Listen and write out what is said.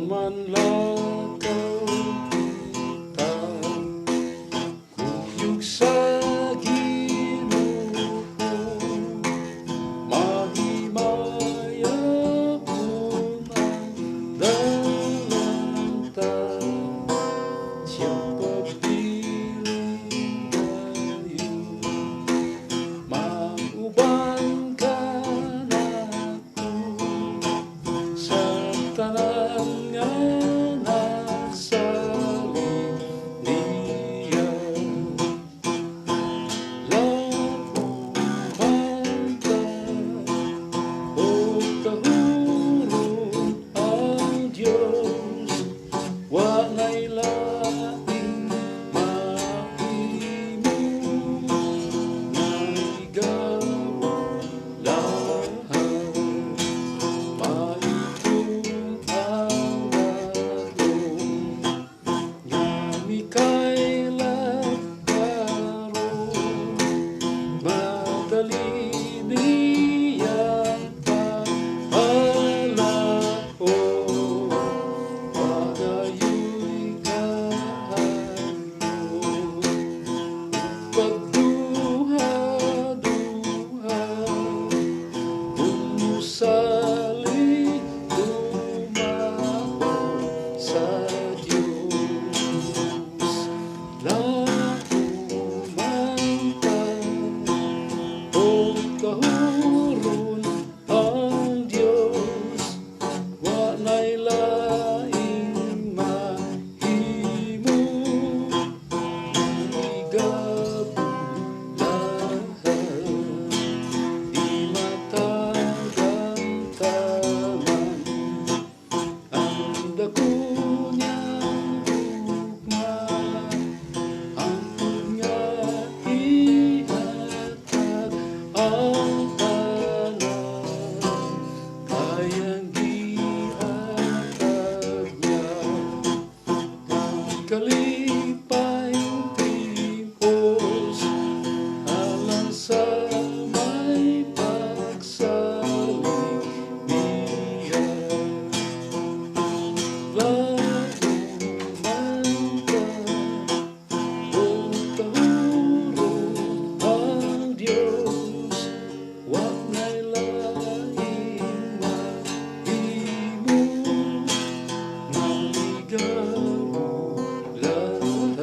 Manlakaw kita, kuyog sa Ginoo, mahimaya kung ang dalanta, siyang pagpiling kayo, mauban ka na ko sa tanan nga nagsalig niya. Lapuman ka o kahurot ang Diyos, walay laing mahimo na ikaw lahat. Maitong awalong yami kay lagaro, madali niyang pagpalao, wagayo'y kahayo, pagduha-duha, umusalig dumao sa Diyos. Lapuman ka o kahuron ang Diyos, walay laing mahimo igabulahan, di matagamtaman ang dako niyang tugma, ang nga ihatag ang tanan, kayang gihatag niya. Kalipayng timpos alang sa may pagsalig niya. Lapuman ka o kahurot ang Diyos, walay laing mahimo maligaw lahat.